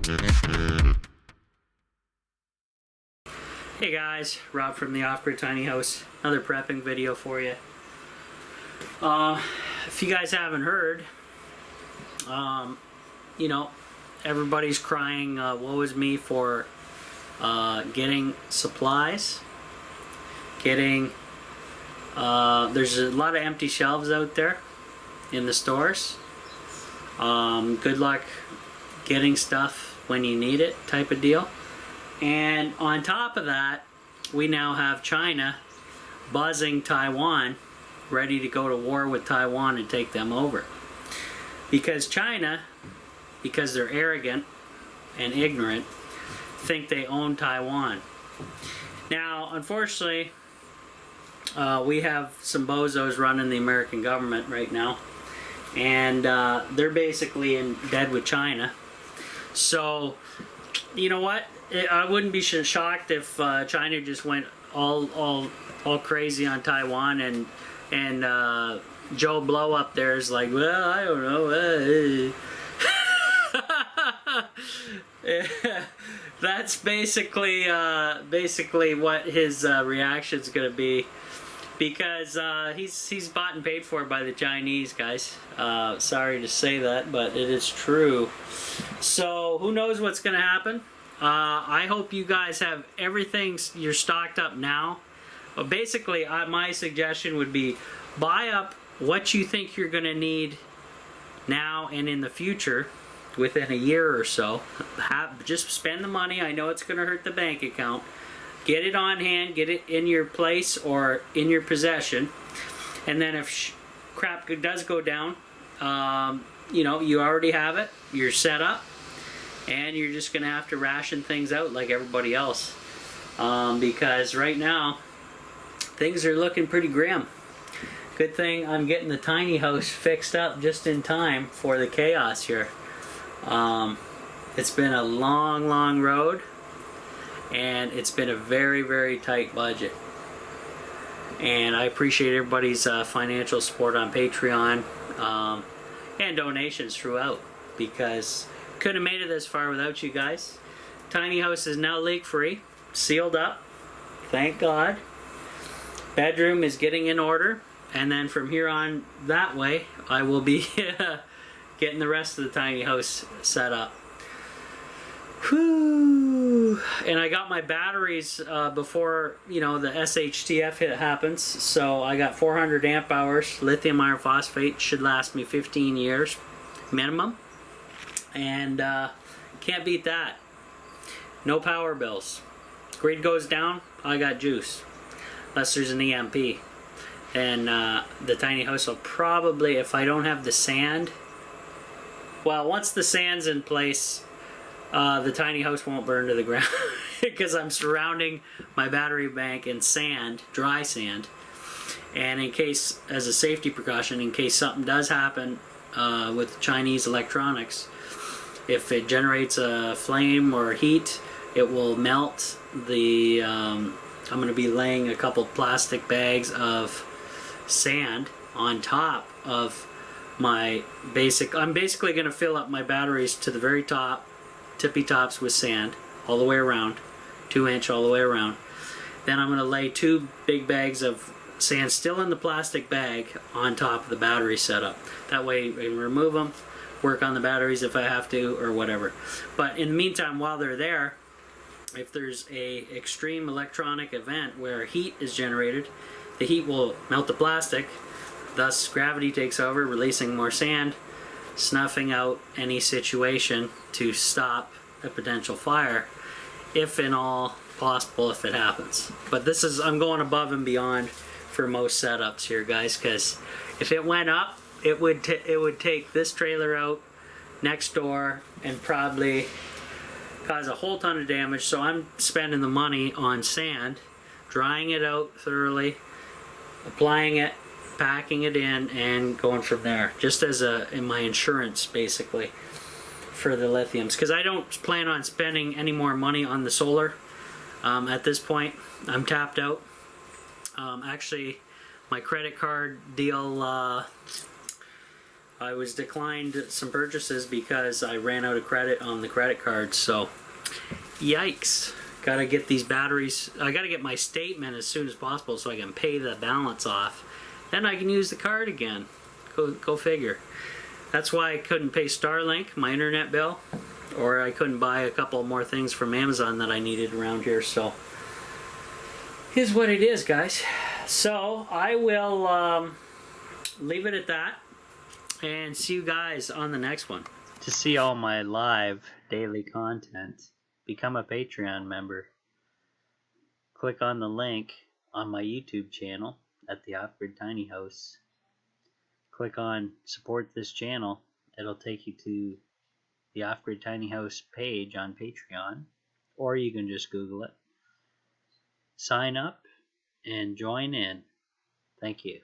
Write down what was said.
Hey guys, Rob from the Off-Grid Tiny House. Another prepping video for you. If you guys haven't heard, you know, everybody's crying woe is me for getting supplies. There's a lot of empty shelves out there in the stores. Good luck getting stuff when you need it, type of deal. And on top of that, we now have China buzzing Taiwan, ready to go to war with Taiwan and take them over. Because China, because they're arrogant and ignorant, think they own Taiwan. Now, unfortunately, we have some bozos running the American government right now, and they're basically in bed with China. So, you know what? I wouldn't be shocked if China just went all crazy on Taiwan, and Joe Blow up there is like, well, I don't know. That's basically what his reaction's gonna be, because he's bought and paid for by the Chinese, guys. Sorry to say that, but it is true. So who knows what's gonna happen? I hope you guys have everything, you're stocked up now. But basically, my suggestion would be buy up what you think you're going to need now and in the future, within a year or so. Just spend the money. I know it's going to hurt the bank account. Get it on hand, get it in your place or in your possession. And then if crap does go down, you know, you already have it. You're set up. And you're just going to have to ration things out like everybody else. Because right now, things are looking pretty grim. Good thing I'm getting the tiny house fixed up just in time for the chaos here. It's been a long road. And it's been a very tight budget. And I appreciate everybody's financial support on Patreon. And donations throughout. Because couldn't have made it this far without you guys. Tiny house is now leak free, sealed up, thank God. Bedroom is getting in order, and then from here on that way I will be getting the rest of the tiny house set up. Whew. And I got my batteries before, you know, the SHTF hit happens. So I got 400 amp hours lithium iron phosphate, should last me 15 years minimum. And can't beat that. No power bills. Grid goes down, I got juice. Unless there's an EMP. And the tiny house will probably, if I don't have the sand, well, once the sand's in place, the tiny house won't burn to the ground. Because I'm surrounding my battery bank in sand, dry sand. And in case, as a safety precaution, in case something does happen with Chinese electronics, if it generates a flame or heat, it will melt the, I'm going to be laying a couple plastic bags of sand on top of my I'm basically going to fill up my batteries to the very top, tippy tops with sand, all the way around, 2-inch all the way around. Then I'm going to lay 2 big bags of sand still in the plastic bag on top of the battery setup. That way I can remove them, work on the batteries if I have to, or whatever. But in the meantime, while they're there, if there's a extreme electronic event where heat is generated, the heat will melt the plastic, thus gravity takes over, releasing more sand, snuffing out any situation to stop a potential fire, if in all possible, if it happens. But this is, I'm going above and beyond for most setups here, guys, because if it went up, it would take this trailer out next door and probably cause a whole ton of damage. So I'm spending the money on sand, drying it out thoroughly, applying it, packing it in, and going from there. Just as in my insurance, basically, for the lithiums. Because I don't plan on spending any more money on the solar at this point. I'm tapped out. Actually, my credit card deal I was declined some purchases because I ran out of credit on the credit card. So, yikes. Gotta get these batteries. I gotta get my statement as soon as possible so I can pay the balance off. Then I can use the card again. Go figure. That's why I couldn't pay Starlink, my internet bill, or I couldn't buy a couple more things from Amazon that I needed around here. So, here's what it is, guys. So, I will leave it at that and see you guys on the next one. To see all my live daily content, become a Patreon member. Click on the link on my YouTube channel at the Off-Grid Tiny House. Click on support this channel. It'll take you to the Off-Grid Tiny House page on Patreon, or you can just Google it. Sign up and join in. Thank you.